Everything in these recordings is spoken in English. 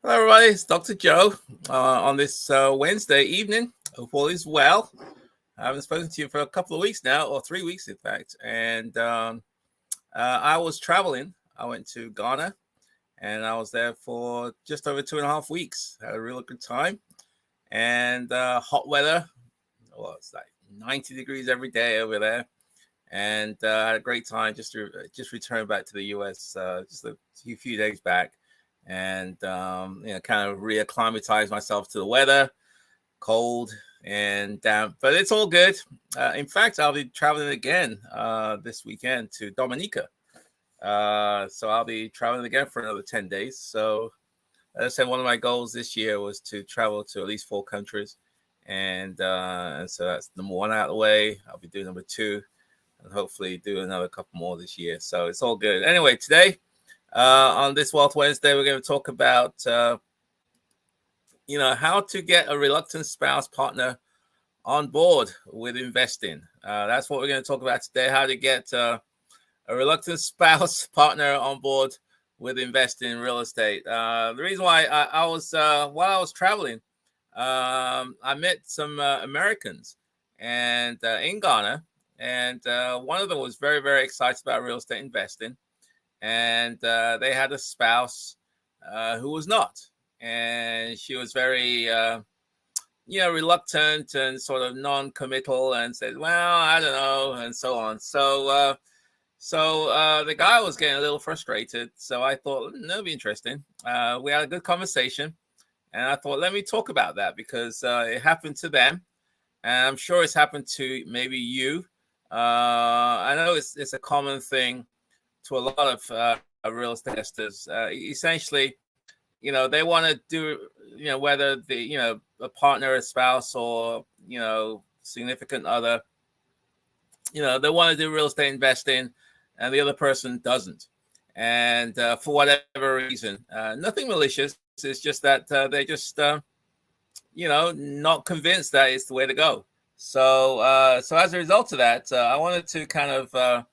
Hello, everybody. It's Dr. Joe on this Wednesday evening. Hope all is well. I haven't spoken to you for a couple of weeks now, or 3 weeks, in fact. And I was traveling. I went to Ghana, and I was there for just over 2.5 weeks. Had a real good time. And hot weather. Well, it's like 90 degrees every day over there. And I had a great time. Just returned back to the U.S. Just a few days back. And kind of reacclimatize myself to the weather, cold and damp, but it's all good. In fact, I'll be traveling again this weekend to Dominica. So I'll be traveling again for another 10 days. So as I said, one of my goals this year was to travel to at least 4 countries. And so that's number 1 out of the way. I'll be doing number 2 and hopefully do another couple more this year. So it's all good. Anyway, today, on this Wealth Wednesday, we're going to talk about, how to get a reluctant spouse partner on board with investing. That's what we're going to talk about today, how to get a reluctant spouse partner on board with investing in real estate. The reason why I was, while I was traveling, I met some Americans and in Ghana, and one of them was very, very excited about real estate investing. And they had a spouse who was not. And she was very, reluctant and sort of non-committal and said, well, I don't know, and so on. So the guy was getting a little frustrated. So I thought, that'll be interesting. We had a good conversation. And I thought, let me talk about that because it happened to them. And I'm sure it's happened to maybe you. I know it's a common thing to a lot of real estate investors. Essentially, they want to do, whether the, a partner, a spouse, or, significant other, they want to do real estate investing and the other person doesn't. And for whatever reason, nothing malicious. It's just that they just, not convinced that it's the way to go. So as a result of that, I wanted to kind of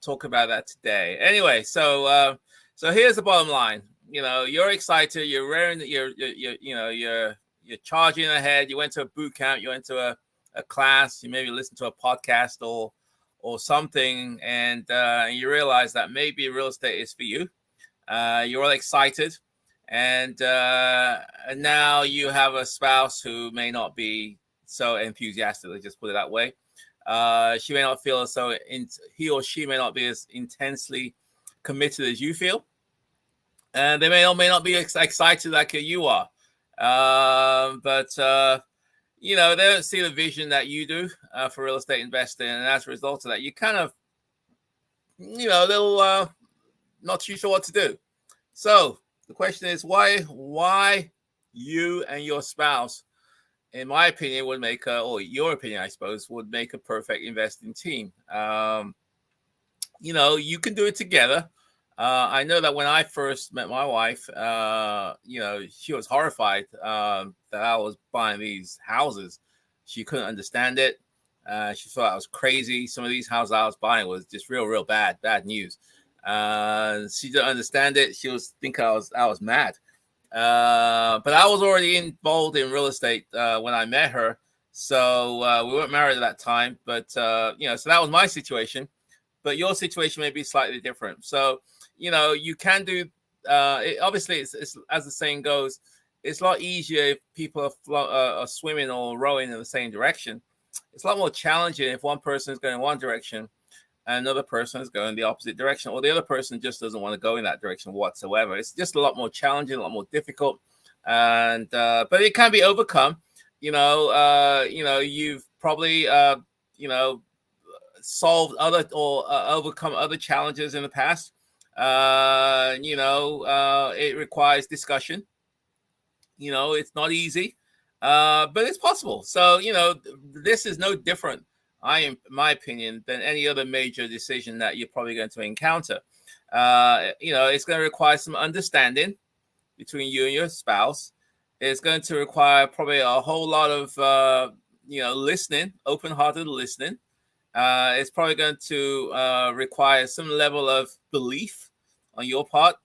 talk about that today. Anyway, so here's the bottom line. You're excited. You're wearing. You're charging ahead. You went to a boot camp. You went to a class. You maybe listened to a podcast or something, and you realize that maybe real estate is for you. You're all excited, and now you have a spouse who may not be so enthusiastic. Let's just put it that way. She may not feel so. He or she may not be as intensely committed as you feel, and they may or may not be excited like you are. But they don't see the vision that you do for real estate investing, and as a result of that, you kind of, they'll not too sure what to do. So the question is, why you and your spouse, in my opinion, would make or your opinion, I suppose, would make a perfect investing team. You can do it together. I know that when I first met my wife, she was horrified that I was buying these houses. She couldn't understand it. She thought I was crazy. Some of these houses I was buying was just real bad news. She didn't understand it. She was thinking I was mad. But I was already involved in real estate when I met her. So we weren't married at that time. But, so that was my situation. But your situation may be slightly different. So, you can do, obviously, it's as the saying goes, it's a lot easier if people are swimming or rowing in the same direction. It's a lot more challenging if one person is going in one direction and another person is going the opposite direction, or the other person just doesn't want to go in that direction whatsoever. It's just a lot more challenging, a lot more difficult, and but it can be overcome. You've probably solved other or overcome other challenges in the past. It requires discussion. It's not easy, but it's possible. So this is no different, in my opinion, than any other major decision that you're probably going to encounter. It's going to require some understanding between you and your spouse. It's going to require probably a whole lot of, listening, open-hearted listening. It's probably going to require some level of belief on your part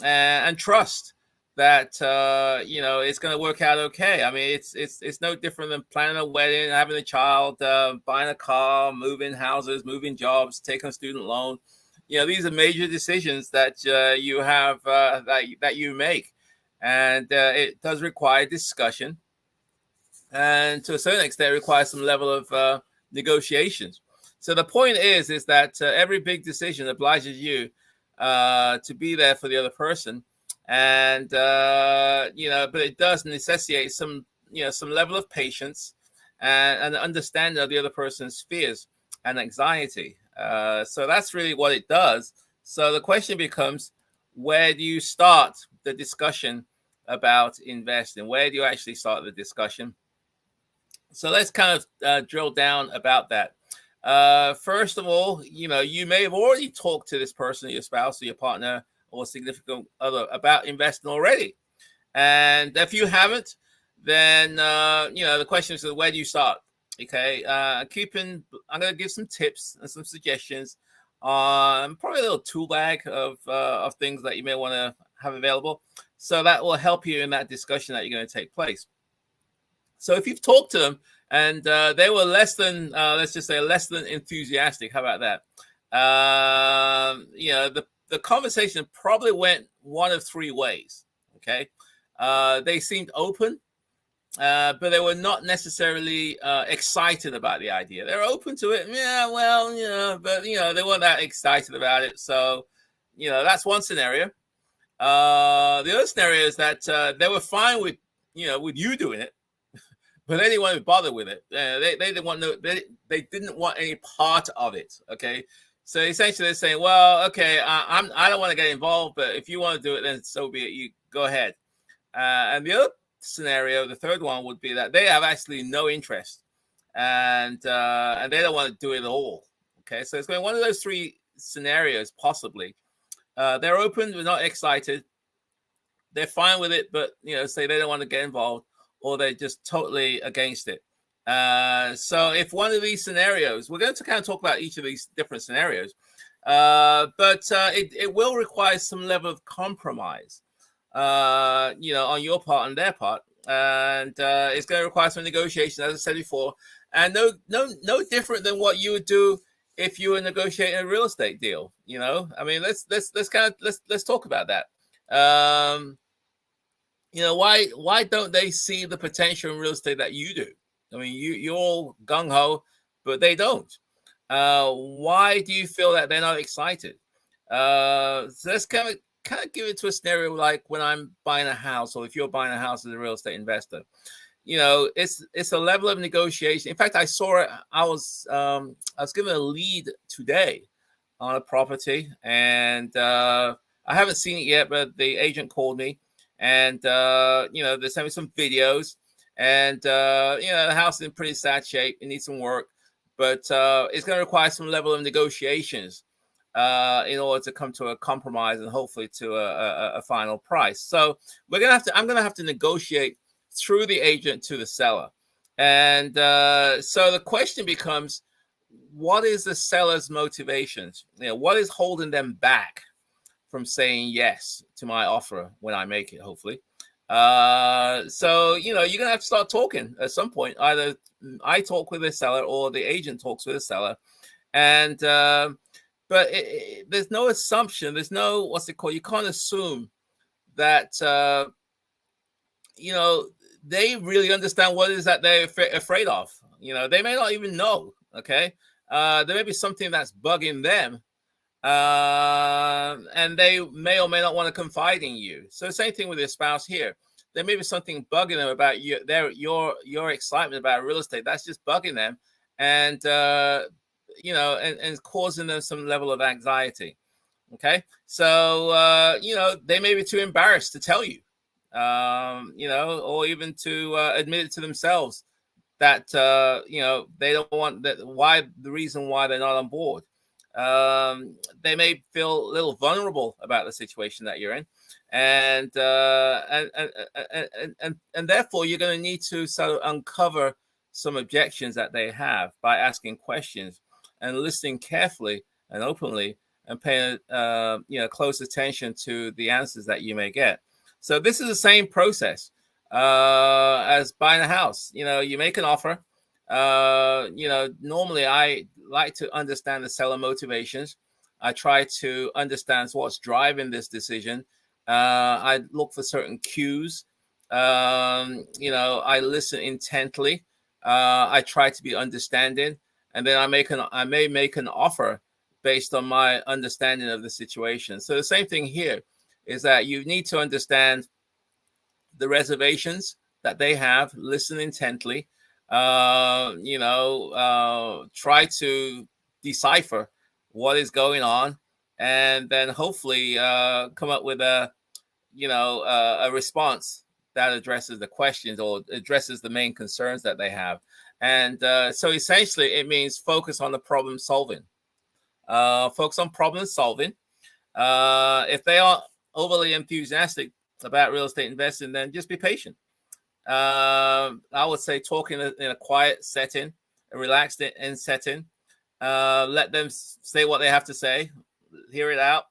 and trust. that it's going to work out okay. I mean, it's no different than planning a wedding, having a child, buying a car, moving houses, moving jobs, taking a student loan. These are major decisions that you have that you make, and it does require discussion, and to a certain extent, it requires some level of negotiations. So the point is that every big decision obliges you to be there for the other person, and but it does necessitate some level of patience and understanding of the other person's fears and anxiety. So that's really what it does. So the question becomes, where do you start the discussion about investing? Where do you actually start the discussion? So let's kind of drill down about that. First of all, you may have already talked to this person, your spouse or your partner or significant other, about investing already. And if you haven't, then the question is, where do you start? Okay, I'm going to give some tips and some suggestions on probably a little tool bag of things that you may want to have available. So that will help you in that discussion that you're going to take place. So if you've talked to them and they were less than, let's just say, less than enthusiastic, how about that? The conversation probably went one of three ways. Okay, they seemed open, but they were not necessarily excited about the idea. They're open to it, yeah, well, but they weren't that excited about it. So, that's one scenario. The other scenario is that they were fine with you doing it, but they didn't want to bother with it. They didn't want they didn't want any part of it. Okay, so essentially they're saying, well, okay, I don't want to get involved, but if you want to do it, then so be it. You go ahead. And the other scenario, the third one, would be that they have actually no interest, and they don't want to do it at all. Okay, so it's going one of those three scenarios possibly. They're open, but not excited. They're fine with it, but say they don't want to get involved, or they're just totally against it. So if one of these scenarios, we're going to kind of talk about each of these different scenarios, but it will require some level of compromise, on your part and their part, and it's going to require some negotiation, as I said before, and no different than what you would do if you were negotiating a real estate deal. I mean, let's talk about that. Why don't they see the potential in real estate that you do? I mean, you're all gung ho, but they don't. Why do you feel that they're not excited? So let's kind of give it to a scenario like when I'm buying a house, or if you're buying a house as a real estate investor. It's a level of negotiation. In fact, I saw it. I was given a lead today on a property, and I haven't seen it yet, but the agent called me, and they sent me some videos, and the house is in pretty sad shape. It needs some work, but it's going to require some level of negotiations in order to come to a compromise and hopefully to a final price. So I'm going to have to negotiate through the agent to the seller. And so the question becomes, what is the seller's motivations? What is holding them back from saying yes to my offer when I make it, hopefully? So, you're going to have to start talking at some point. Either I talk with the seller or the agent talks with the seller. And, but there's no assumption. There's no, what's it called? You can't assume that, they really understand what it is that they're afraid of. They may not even know. Okay. There may be something that's bugging them. And they may or may not want to confide in you. So same thing with your spouse here. There may be something bugging them about your excitement about real estate. That's just bugging them, and and causing them some level of anxiety. Okay, so they may be too embarrassed to tell you, or even to admit it to themselves that they don't want that. The reason why they're not on board. They may feel a little vulnerable about the situation that you're in, and therefore you're going to need to sort of uncover some objections that they have by asking questions and listening carefully and openly and paying close attention to the answers that you may get. So this is the same process as buying a house. You make an offer. Normally I like to understand the seller motivations. I try to understand what's driving this decision. I look for certain cues. I listen intently. I try to be understanding, and then I may make an offer based on my understanding of the situation. So the same thing here is that you need to understand the reservations that they have, listen intently, try to decipher what is going on, and then hopefully come up with a response that addresses the questions or addresses the main concerns that they have. And so essentially it means focus on the problem solving. Focus on problem solving. If they are overly enthusiastic about real estate investing, then just be patient. I would say talk in a quiet setting, a relaxed in setting. Let them say what they have to say. Hear it out.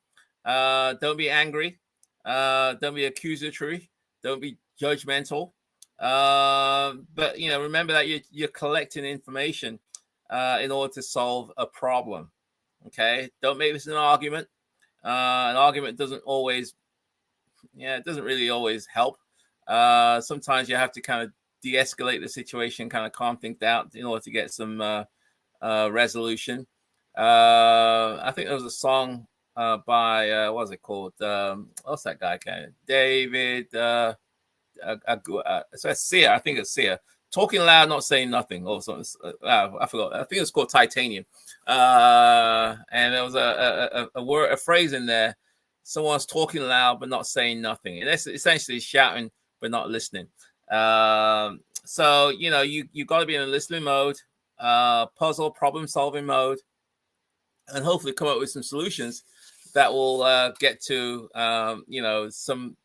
Don't be angry. Don't be accusatory. Don't be judgmental. But remember that you're collecting information in order to solve a problem. Okay. Don't make this an argument. An argument doesn't really always help. Sometimes you have to kind of de-escalate the situation, kind of calm things down in order to get some resolution. I think there was a song by what was it called? What's that guy? David. So it's Sia. I think it's Sia. Talking loud, not saying nothing. Or something. I forgot. I think it's called Titanium. And there was a phrase in there. Someone's talking loud but not saying nothing. And that's essentially shouting but not listening. So you got to be in a listening mode, puzzle problem solving mode, and hopefully come up with some solutions that will get to some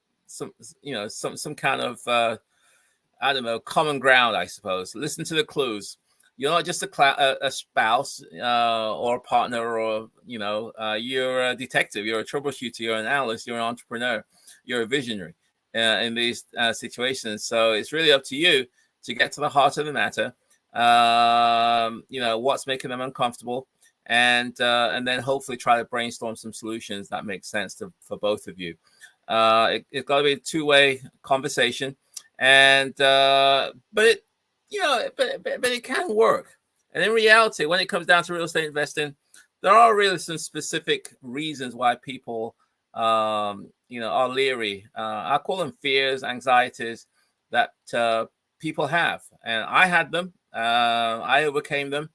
kind of common ground, I suppose. Listen to the clues. You're not just a spouse or a partner, or you're a detective, you're a troubleshooter, you're an analyst, you're an entrepreneur, you're a visionary in these situations. So it's really up to you to get to the heart of the matter. What's making them uncomfortable, and then hopefully try to brainstorm some solutions that make sense for both of you. It's got to be a two-way conversation, and but it can work. And in reality, when it comes down to real estate investing, there are really some specific reasons why people are leery. I call them fears, anxieties that people have, and I had them. I overcame them,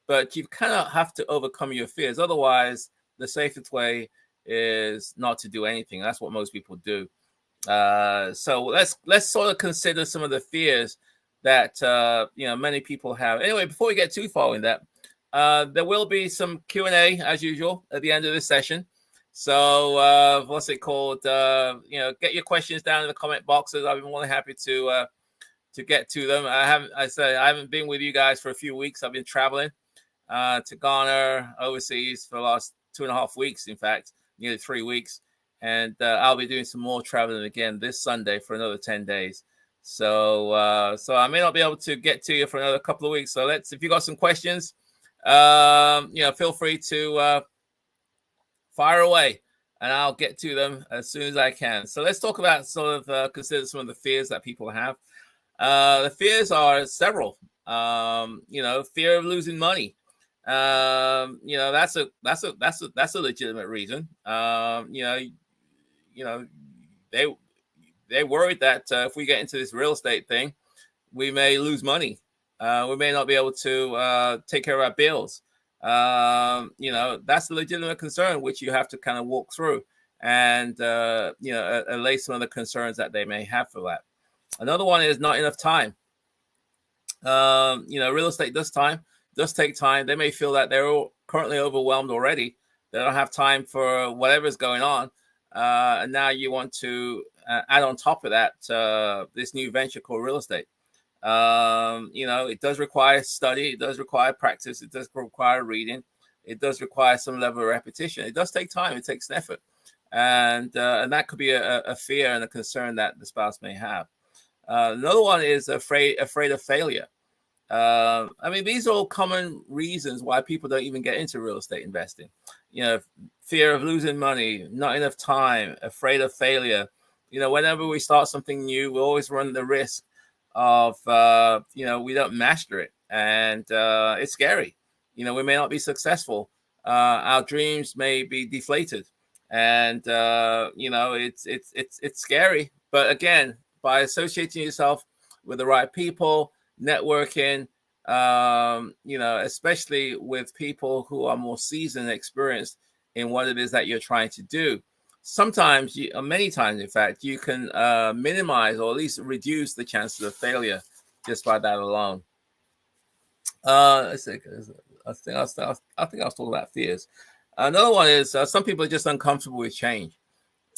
but you kind of have to overcome your fears. Otherwise, the safest way is not to do anything. That's what most people do. So let's sort of consider some of the fears that many people have. Anyway, before we get too far in that, there will be some Q&A as usual at the end of this session. So what's it called? Get your questions down in the comment boxes. I've been really happy to get to them. I haven't been with you guys for a few weeks. I've been traveling to Ghana, overseas for the last 2.5 weeks. In fact, nearly 3 weeks. And I'll be doing some more traveling again this Sunday for another 10 days. So I may not be able to get to you for another couple of weeks. So if you got some questions, feel free to fire away, and I'll get to them as soon as I can. So let's talk about consider some of the fears that people have. The fears are several. Fear of losing money. That's a legitimate reason. They worried that if we get into this real estate thing, we may lose money. We may not be able to take care of our bills. That's a legitimate concern, which you have to kind of walk through and allay some of the concerns that they may have for that. Another one is not enough time. Real estate does take time. They may feel that they're currently overwhelmed already. They don't have time for whatever's going on. And now you want to add on top of that this new venture called real estate. It does require study. It does require practice. It does require reading. It does require some level of repetition. It does take time. It takes an effort. and that could be a fear and a concern that the spouse may have. Another one is afraid of failure. I mean, these are all common reasons why people don't even get into real estate investing. You know, fear of losing money, not enough time, afraid of failure. You know, whenever we start something new, we always run the risk of, we don't master it. And it's scary. You know, we may not be successful. Our dreams may be deflated. And, it's scary. But again, by associating yourself with the right people, networking, especially with people who are more seasoned and experienced in what it is that you're trying to do. Sometimes, many times, in fact, you can minimize or at least reduce the chances of failure just by that alone. Let's see. I think I was talking about fears. Another one is some people are just uncomfortable with change.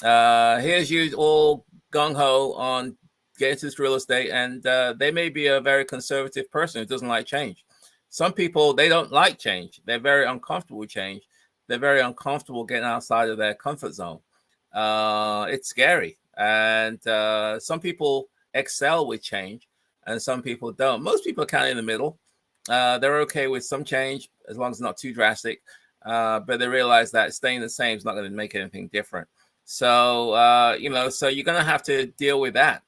Here's you all gung ho on get into this real estate, and they may be a very conservative person who doesn't like change. Some people, they don't like change. They're very uncomfortable with change. They're very uncomfortable getting outside of their comfort zone. It's scary. And some people excel with change and some people don't. Most people are kind of in the middle. They're okay with some change as long as it's not too drastic. But they realize that staying the same is not going to make anything different. So, so you're going to have to deal with that.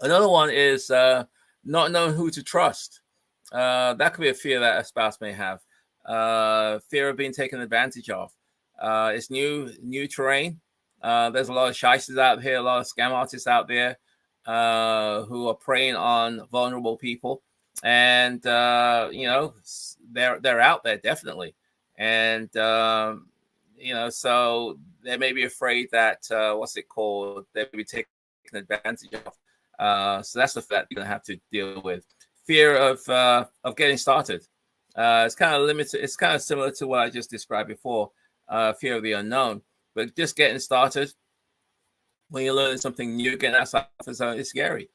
Another one is not knowing who to trust. That could be a fear that a spouse may have. Fear of being taken advantage of. It's new terrain. There's a lot of shysters out here, a lot of scam artists out there who are preying on vulnerable people. And, they're out there, definitely. And, so they may be afraid that, they'll be taken advantage of. So that's the fact you're going to have to deal with. Fear of getting started. It's kind of limited. It's kind of similar to what I just described before. Fear of the unknown. But just getting started, when you're learning something new, getting outside the zone, it's scary.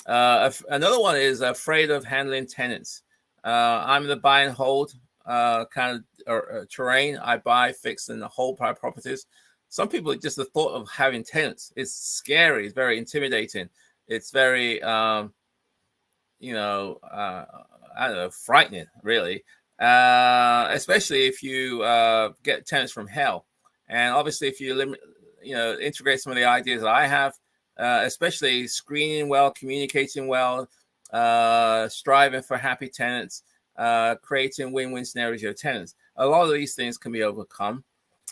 Another one is afraid of handling tenants. I'm the buy and hold kind of terrain. I buy, fix, and hold properties. Some people, just the thought of having tenants is scary. It's very intimidating. It's very, I don't know, frightening, really, especially if you get tenants from hell. And obviously, if you integrate some of the ideas that I have, especially screening well, communicating well, striving for happy tenants, creating win-win scenarios for your tenants. A lot of these things can be overcome.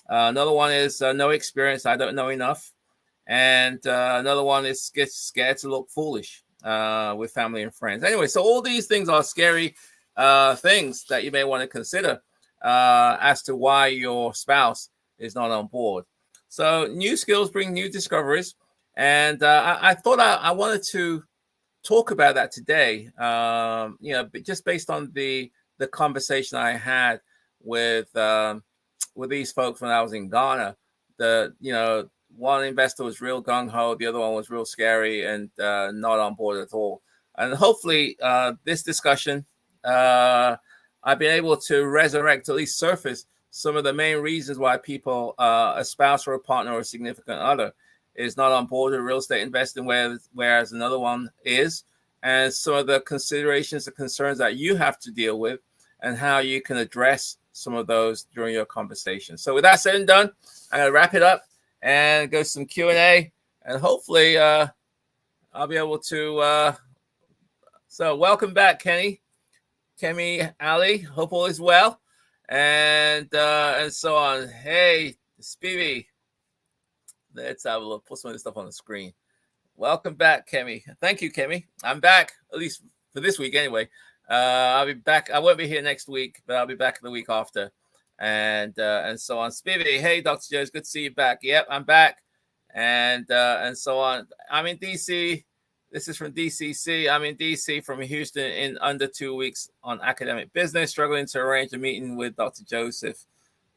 Another one is no experience. I don't know enough. And another one is get scared to look foolish with family and friends. Anyway, so all these things are scary things that you may want to consider as to why your spouse is not on board. So new skills bring new discoveries. And I thought I wanted to talk about that today, just based on the conversation I had with these folks when I was in Ghana. One investor was real gung-ho, the other one was real scary and not on board at all. And hopefully this discussion, I've been able to resurrect, at least surface, some of the main reasons why people, a spouse or a partner or a significant other, is not on board with real estate investing, whereas another one is, and some of the considerations and concerns that you have to deal with and how you can address some of those during your conversation. So with that said and done, I'm going to wrap it up and go some Q&A, and hopefully I'll be able to. So welcome back, Kemi, Ali. Hope all is well, and so on. Hey, Spivey. Let's have a look. Put some of this stuff on the screen. Welcome back, Kemi. Thank you, Kemi. I'm back, at least for this week anyway. I'll be back. I won't be here next week, but I'll be back the week after. And so on. Spivey, hey, Dr. Joe, it's good to see you back. Yep, I'm back. And so on. I'm in DC. This is from DCC. I'm in DC from Houston in under 2 weeks on academic business, struggling to arrange a meeting with Dr. Joseph.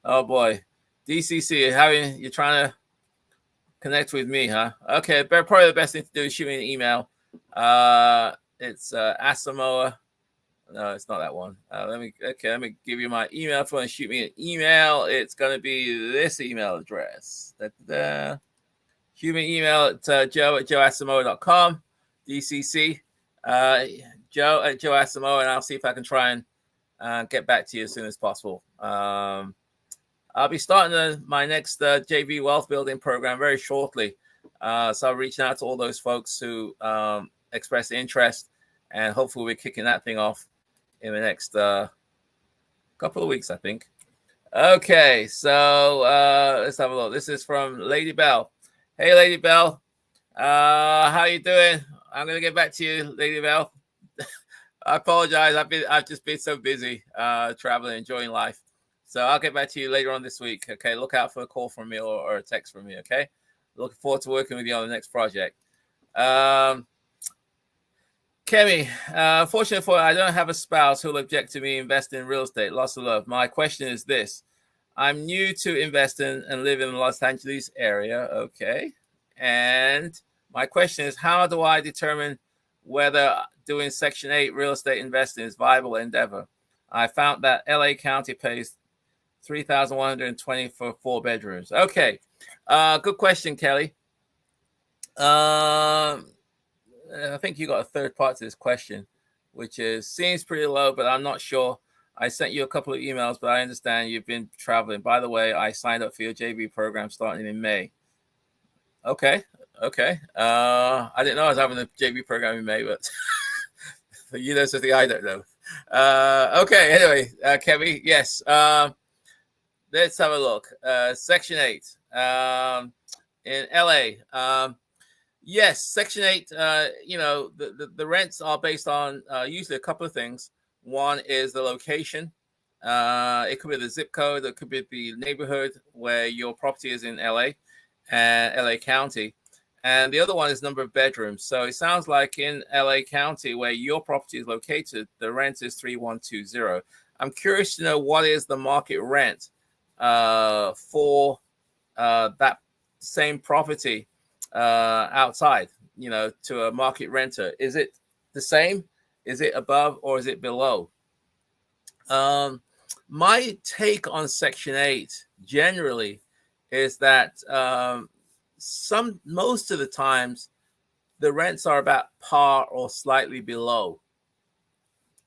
Oh boy. DCC, you're trying to connect with me, huh? Okay, but probably the best thing to do is shoot me an email. It's Asamoah. No, it's not that one. Let me give you my email. If you want to shoot me an email, it's going to be this email address. Shoot me an email at joe@joeasimo.com, DCC, joe@joeasimo, and I'll see if I can try and get back to you as soon as possible. I'll be starting my next JV Wealth Building program very shortly. So I'm reaching out to all those folks who expressed interest, and hopefully we're kicking that thing off in the next couple of weeks, I think. Okay, so let's have a look. This is from Lady Bell. Hey, Lady Bell. How you doing? I'm gonna get back to you, Lady Bell. I apologize. I've just been so busy traveling, enjoying life. So I'll get back to you later on this week. Okay, look out for a call from me or a text from me. Okay, looking forward to working with you on the next project. Kemi, fortunately for I don't have a spouse who'll object to me investing in real estate. Lots of love. My question is this: I'm new to investing and live in the Los Angeles area. Okay, and my question is, how do I determine whether doing Section 8 real estate investing is viable endeavor? I found that LA County pays $3,120 for 4 bedrooms. Okay, good question, Kelly. I think you got a third part to this question, which is seems pretty low, but I'm not sure. I sent you a couple of emails, but I understand you've been traveling. By the way, I signed up for your JV program starting in May. Okay. I didn't know I was having a JV program in May, but for you, that's the thing I don't know. Okay. Anyway, Kevin, yes. Let's have a look. Section 8 in LA. Yes, Section 8, the rents are based on usually a couple of things. One is the location. It could be the zip code. It could be the neighborhood where your property is in LA and LA County. And the other one is number of bedrooms. So it sounds like in LA County, where your property is located, the rent is 3,120. I'm curious to know what is the market rent for that same property outside, to a market renter. Is it the same? Is it above or is it below? My take on Section 8 generally is that most of the times the rents are about par or slightly below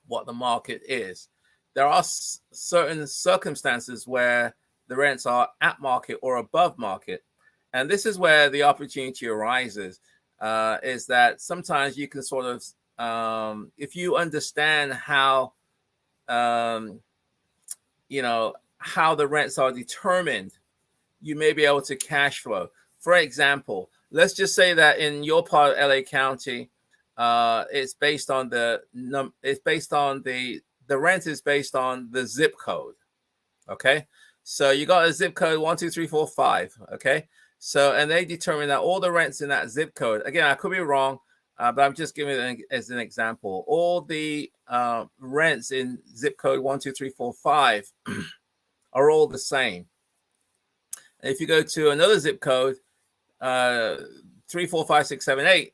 what the market is. There are certain circumstances where the rents are at market or above market. And this is where the opportunity arises, is that sometimes you can sort of, if you understand how, how the rents are determined, you may be able to cash flow. For example, let's just say that in your part of LA County, it's based on the rent is based on the zip code. Okay. So you got a zip code 12345. Okay. So, and they determine that all the rents in that zip code, again, I could be wrong, but I'm just giving it as an example. All the rents in zip code 12345 are all the same. And if you go to another zip code, 345678,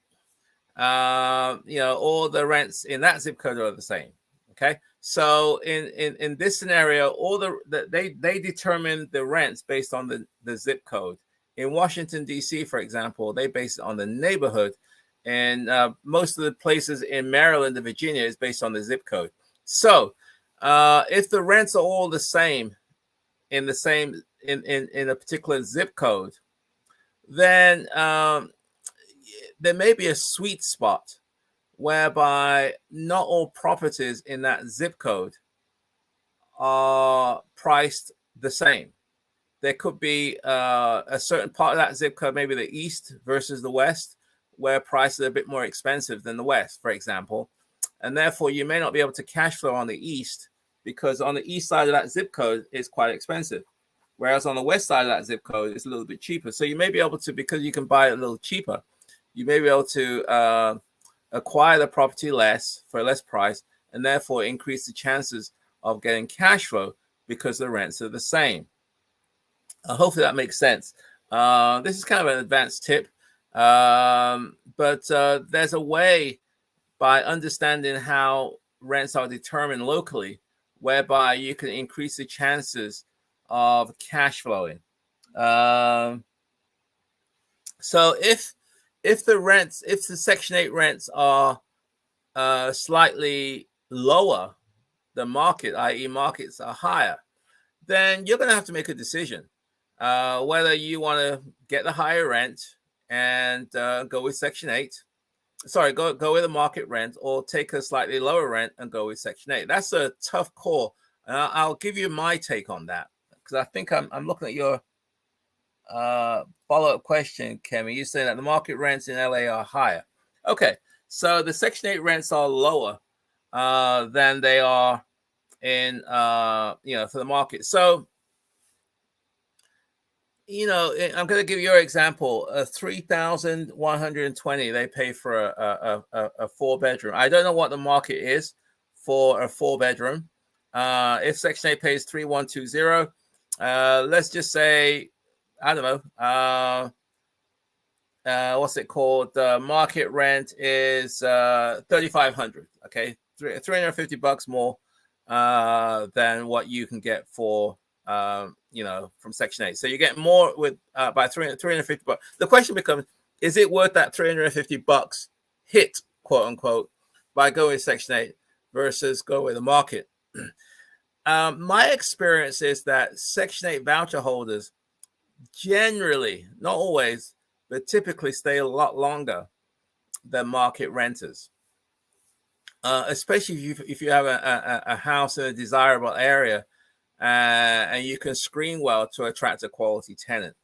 all the rents in that zip code are the same. Okay. So in this scenario, they determine the rents based on the zip code. In Washington, D.C., for example, they base it on the neighborhood. And most of the places in Maryland and Virginia is based on the zip code. So if the rents are all the same in a particular zip code, then there may be a sweet spot whereby not all properties in that zip code are priced the same. There could be a certain part of that zip code, maybe the east versus the west, where prices are a bit more expensive than the west, for example. And therefore, you may not be able to cash flow on the east because on the east side of that zip code is quite expensive. Whereas on the west side of that zip code, it's a little bit cheaper. So you may be able to, because you can buy it a little cheaper, you may be able to acquire the property less for a less price and therefore increase the chances of getting cash flow because the rents are the same. Hopefully that makes sense. This is kind of an advanced tip, but there's a way by understanding how rents are determined locally, whereby you can increase the chances of cash flowing. So if the Section 8 rents are slightly lower than market, i.e. markets are higher, then you're going to have to make a decision whether you want to get the higher rent and go with Section 8. Sorry, go with a market rent, or take a slightly lower rent and go with Section 8. That's a tough call. And I'll give you my take on that, because I think I'm looking at your follow-up question, Kemi. You say that the market rents in LA are higher. Okay, so the Section 8 rents are lower than they are in for the market. So I'm going to give you your example. 3,120 they pay for a 4-bedroom. I don't know what the market is for a 4-bedroom. If Section 8 pays 3,120, let's just say, I don't know, what's it called? The market rent is 3,500. Okay, $350 more than what you can get for from Section 8. So you get more with by $350. The question becomes, is it worth that $350 hit, quote unquote, by going with Section 8 versus go with the market? My experience is that Section 8 voucher holders generally, not always, but typically stay a lot longer than market renters. Especially if you have a house in a desirable area and you can screen well to attract a quality tenant,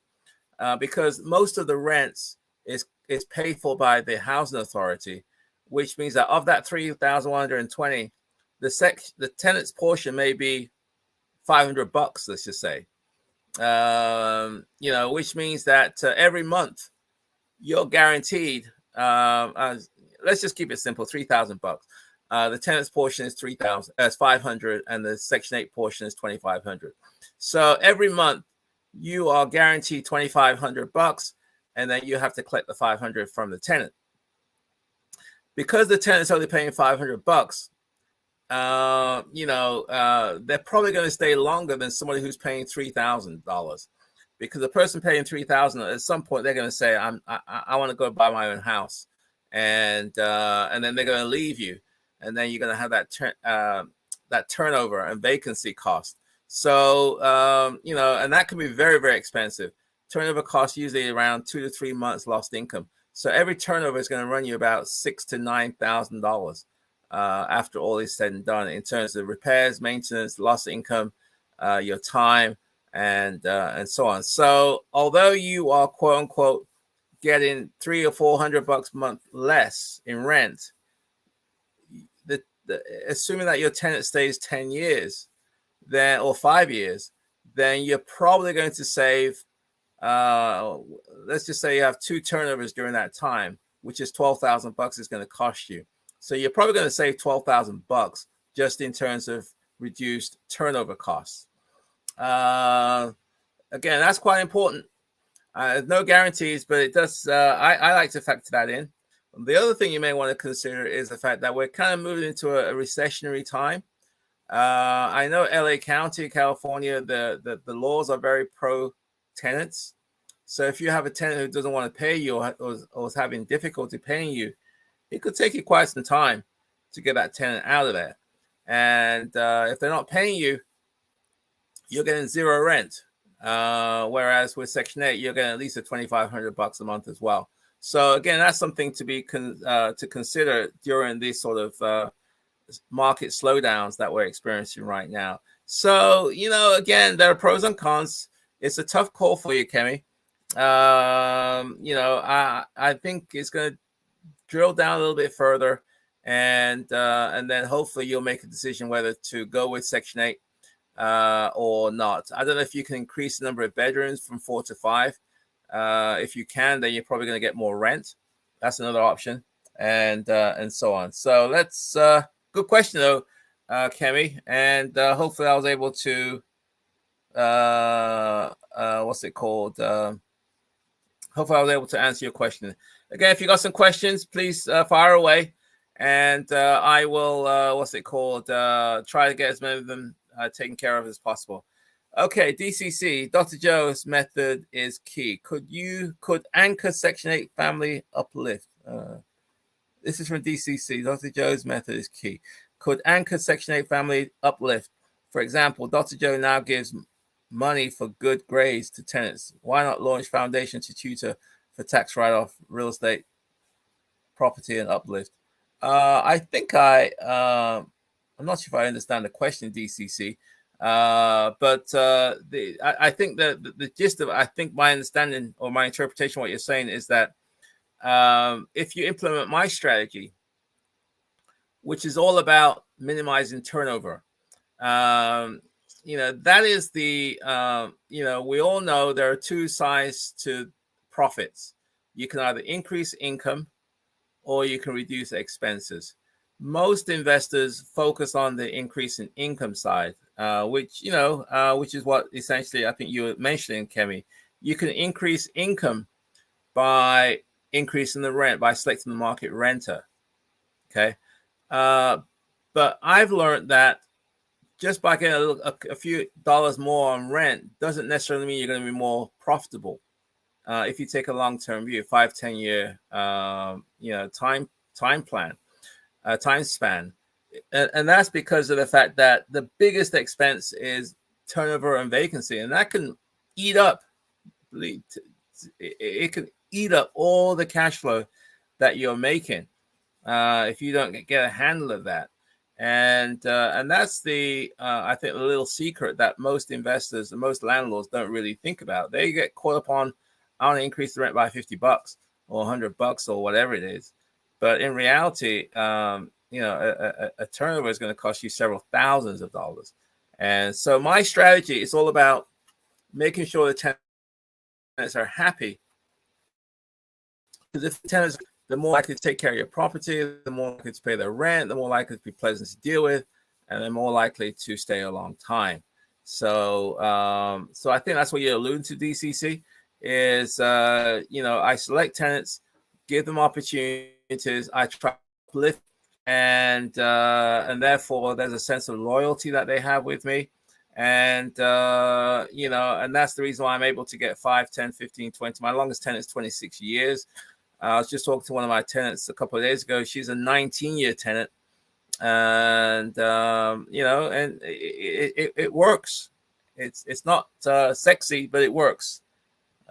because most of the rents is paid for by the housing authority, which means that of that 3,120, the tenant's portion may be $500, let's just say. Which means that every month you're guaranteed, let's just keep it simple, $3,000. The tenant's portion is 3,000, as 500, and the Section 8 portion is 2,500. So every month you are guaranteed $2,500, and then you have to collect the 500 from the tenant. Because the tenant's only paying $500, they're probably going to stay longer than somebody who's paying $3,000, because the person paying $3,000 at some point they're going to say, I want to go buy my own house, and then they're going to leave you, and then you're going to have that turnover and vacancy cost. So and that can be very, very expensive. Turnover costs usually around 2 to 3 months lost income. So every turnover is going to run you about $6,000 to $9,000 after all is said and done, in terms of repairs, maintenance, lost income, your time, and so on. So although you are, quote unquote, getting $300 or $400 a month less in rent, assuming that your tenant stays 10 years then, or 5 years, then you're probably going to save, let's just say you have 2 turnovers during that time, which is $12,000 is going to cost you. So you're probably going to save $12,000 just in terms of reduced turnover costs. Again, that's quite important. No guarantees, but it does. I like to factor that in. The other thing you may want to consider is the fact that we're kind of moving into a recessionary time. I know LA County, California, the laws are very pro tenants. So if you have a tenant who doesn't want to pay you or is having difficulty paying you, it could take you quite some time to get that tenant out of there. And if they're not paying you, you're getting zero rent. Whereas with Section 8, you're getting at least $2,500 a month as well. So again, that's something to be to consider during these sort of market slowdowns that we're experiencing right now. So, again, there are pros and cons. It's a tough call for you, Kemi. I think it's going to drill down a little bit further, and then hopefully you'll make a decision whether to go with Section 8 or not. I don't know if you can increase the number of bedrooms from 4 to 5. If you can, then you're probably going to get more rent. That's another option, and so on. So let's good question though, Kemi, and hopefully I was able to hopefully I was able to answer your question. Again, if you got some questions, please fire away, and I will try to get as many of them taken care of as possible. Okay, DCC, Dr. Joe's method is key. Could anchor Section 8 family uplift? This is from DCC. Dr. Joe's method is key. Could anchor Section 8 family uplift? For example, Dr. Joe now gives money for good grades to tenants. Why not launch foundation to tutor for tax write-off, real estate, property, and uplift? I think I'm not sure if I understand the question, DCC. But I think that the gist of it, I think my understanding or my interpretation of what you're saying is that if you implement my strategy, which is all about minimizing turnover, that is the, we all know there are two sides to profits. You can either increase income or you can reduce expenses. Most investors focus on the increase in income side, which is what essentially I think you were mentioning, Kemi. You can increase income by increasing the rent, by selecting the market renter. Okay. But I've learned that just by getting a few dollars more on rent doesn't necessarily mean you're going to be more profitable. If you take a long-term view, 5-10 year, time plan, time span, and that's because of the fact that the biggest expense is turnover and vacancy, and that can eat up. It can eat up all the cash flow that you're making if you don't get a handle of that. And that's the I think a little secret that most investors and most landlords don't really think about. They get caught up on, I want to increase the rent by $50 or $100 or whatever it is, but in reality, a turnover is going to cost you several thousands of dollars. And so my strategy is all about making sure the tenants are happy, because if the tenants, the more likely to take care of your property, the more likely to pay their rent, the more likely to be pleasant to deal with, and they're more likely to stay a long time. So, so I think that's what you're alluding to, DCC, is, I select tenants, give them opportunities, I try to uplift, and therefore there's a sense of loyalty that they have with me. And, and that's the reason why I'm able to get 5, 10, 15, 20. My longest tenant is 26 years. I was just talking to one of my tenants a couple of days ago. She's a 19-year tenant, and and it works. It's not sexy, but it works.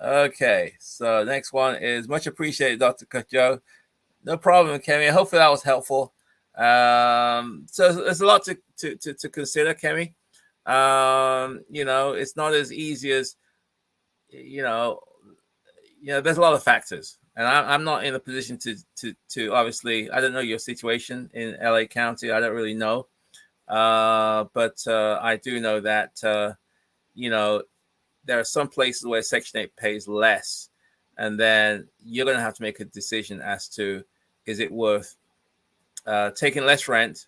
Okay, so next one is much appreciated, Dr. Joe. No problem, Kemi. Hopefully that was helpful. So there's a lot to consider, Kemi. It's not as easy as there's a lot of factors. And I'm not in a position to obviously, I don't know your situation in LA County. I don't really know. But I do know that, there are some places where Section 8 pays less. And then you're going to have to make a decision as to, is it worth taking less rent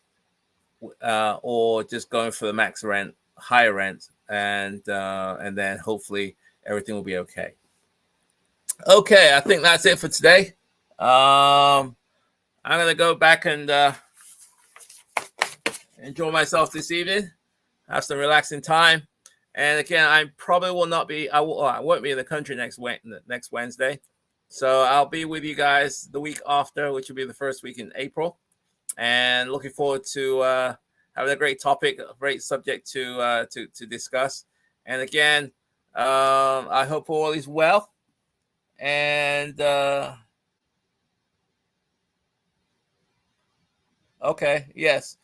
or just going for the max rent, higher rent, and then hopefully everything will be okay. Okay, I think that's it for today. I'm going to go back and enjoy myself this evening, have some relaxing time. And again, I probably will not be, I won't be in the country next Wednesday. So I'll be with you guys the week after, which will be the first week in April. And looking forward to having a great topic, a great subject to discuss. And again, I hope all is well. And okay, yes.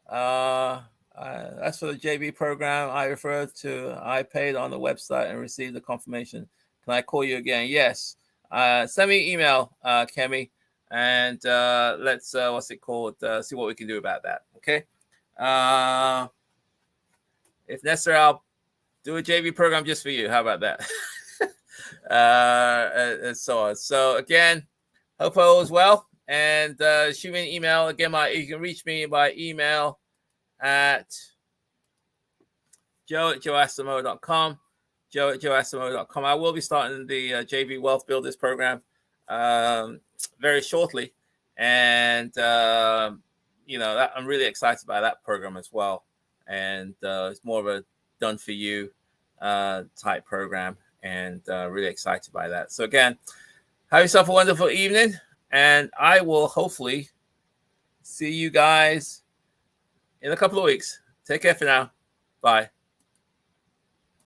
That's for the JV program. I referred to. I paid on the website and received the confirmation. Can I call you again? Yes. Send me an email, Kemi, and let's see what we can do about that. Okay. If necessary, I'll do a JV program just for you. How about that? And so on. So again, hope all is well, and shoot me an email. Again, you can reach me by email at joe@joeasimo.com, joe@joeasimo.com. I will be starting the JV Wealth Builders program very shortly, And I'm really excited by that program as well. And it's more of a done for you type program, and really excited by that. So again, have yourself a wonderful evening, and I will hopefully see you guys in a couple of weeks. Take care for now. Bye.